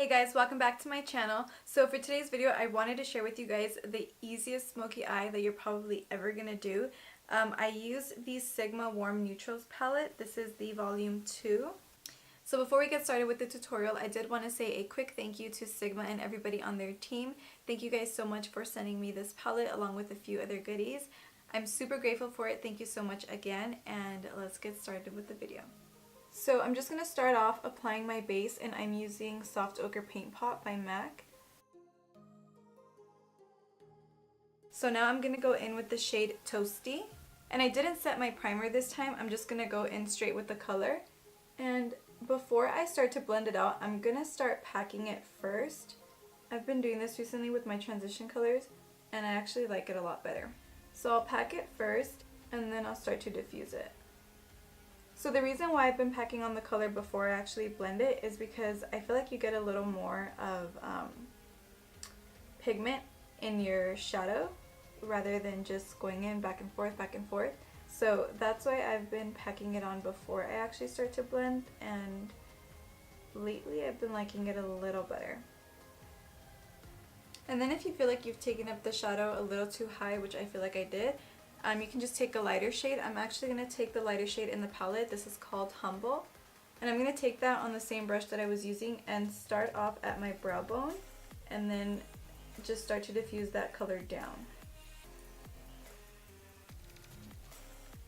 Hey guys, welcome back to my channel. So for today's video, I wanted to share with you guys the easiest smoky eye that you're probably ever gonna do. I use the Sigma Warm Neutrals palette. This is the volume 2. So before we get started with the tutorial, I did want to say a quick thank you to Sigma and everybody on their team. Thank you guys so much for sending me this palette along with a few other goodies. I'm super grateful for it. Thank you so much again, and let's get started with the video. So I'm just going to start off applying my base, and I'm using Soft Ochre Paint Pot by MAC. So now I'm going to go in with the shade Toasty. And I didn't set my primer this time, I'm just going to go in straight with the color. And before I start to blend it out, I'm going to start packing it first. I've been doing this recently with my transition colors, and I actually like it a lot better. So I'll pack it first, and then I'll start to diffuse it. So the reason why I've been packing on the color before I actually blend it is because I feel like you get a little more of pigment in your shadow rather than just going in back and forth, back and forth. So that's why I've been packing it on before I actually start to blend, and lately I've been liking it a little better. And then if you feel like you've taken up the shadow a little too high, which I feel like I did, you can just take a lighter shade. I'm actually going to take the lighter shade in the palette. This is called Humble. And I'm going to take that on the same brush that I was using and start off at my brow bone and then just start to diffuse that color down.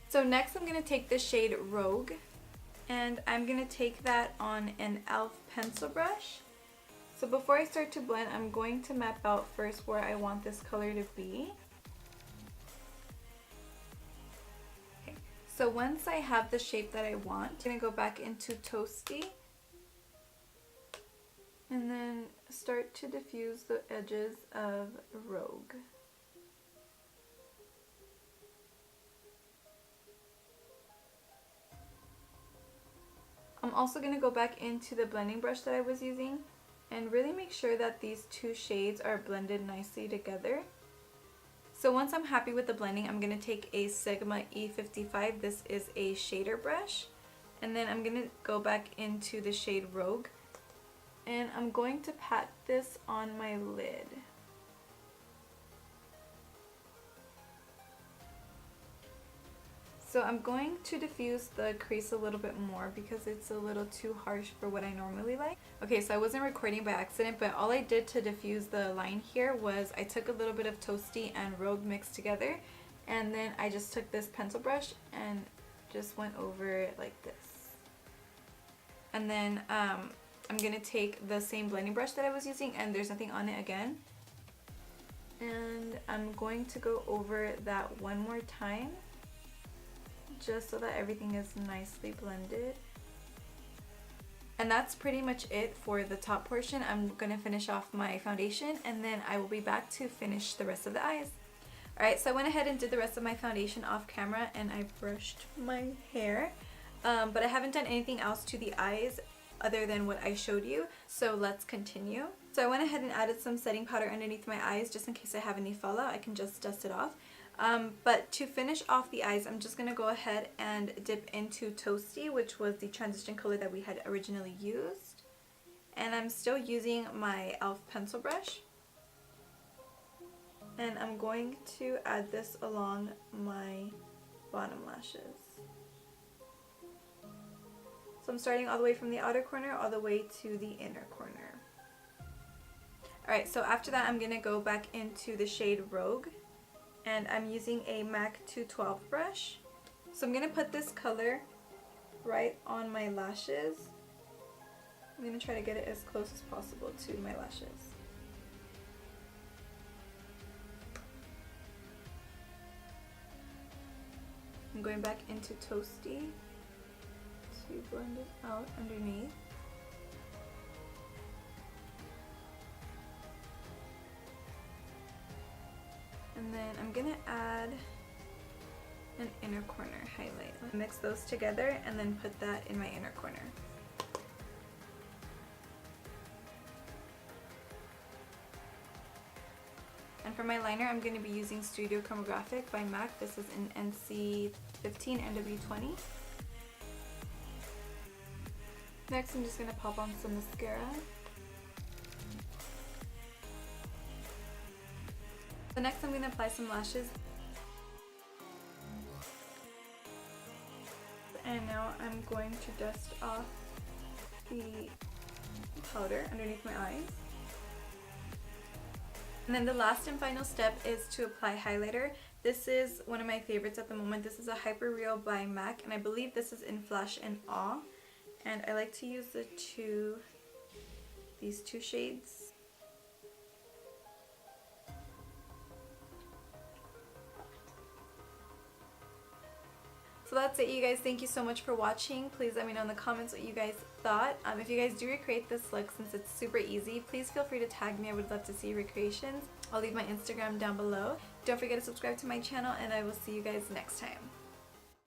So next I'm going to take the shade Rogue, and I'm going to take that on an e.l.f. pencil brush. So before I start to blend, I'm going to map out first where I want this color to be. So once I have the shape that I want, I'm going to go back into Toasty and then start to diffuse the edges of Rogue. I'm also going to go back into the blending brush that I was using and really make sure that these two shades are blended nicely together. So once I'm happy with the blending, I'm going to take a Sigma E55, this is a shader brush, and then I'm going to go back into the shade Rogue, and I'm going to pat this on my lid. So I'm going to diffuse the crease a little bit more because it's a little too harsh for what I normally like. Okay, so I wasn't recording by accident, but all I did to diffuse the line here was I took a little bit of Toasty and Rogue mixed together, and then I just took this pencil brush and just went over it like this. And then I'm going to take the same blending brush that I was using, and there's nothing on it again. And I'm going to go over that one more time, just so that everything is nicely blended. And that's pretty much it for the top portion. I'm going to finish off my foundation, and then I will be back to finish the rest of the eyes. Alright, so I went ahead and did the rest of my foundation off camera, and I brushed my hair. But I haven't done anything else to the eyes other than what I showed you, so let's continue. So I went ahead and added some setting powder underneath my eyes just in case I have any fallout. I can just dust it off. But to finish off the eyes, I'm just going to go ahead and dip into Toasty, which was the transition color that we had originally used. And I'm still using my e.l.f. pencil brush. And I'm going to add this along my bottom lashes. So I'm starting all the way from the outer corner all the way to the inner corner. Alright, so after that I'm going to go back into the shade Rogue. And I'm using a MAC 212 brush. So I'm going to put this color right on my lashes. I'm going to try to get it as close as possible to my lashes. I'm going back into Toasty to blend it out underneath. And then I'm going to add an inner corner highlight. Mix those together and then put that in my inner corner. And for my liner, I'm going to be using Studio Chromagraphic by MAC. This is an NC15 NW20. Next, I'm just going to pop on some mascara. So next I'm going to apply some lashes. And now I'm going to dust off the powder underneath my eyes. And then the last and final step is to apply highlighter. This is one of my favorites at the moment. This is a Hyper Real by MAC, and I believe this is in Flash and Awe. And I like to use these two shades. So that's it, you guys. Thank you so much for watching. Please let me know in the comments what you guys thought. If you guys do recreate this look, since it's super easy, please feel free to tag me. I would love to see your recreations. I'll leave my Instagram down below. Don't forget to subscribe to my channel, and I will see you guys next time.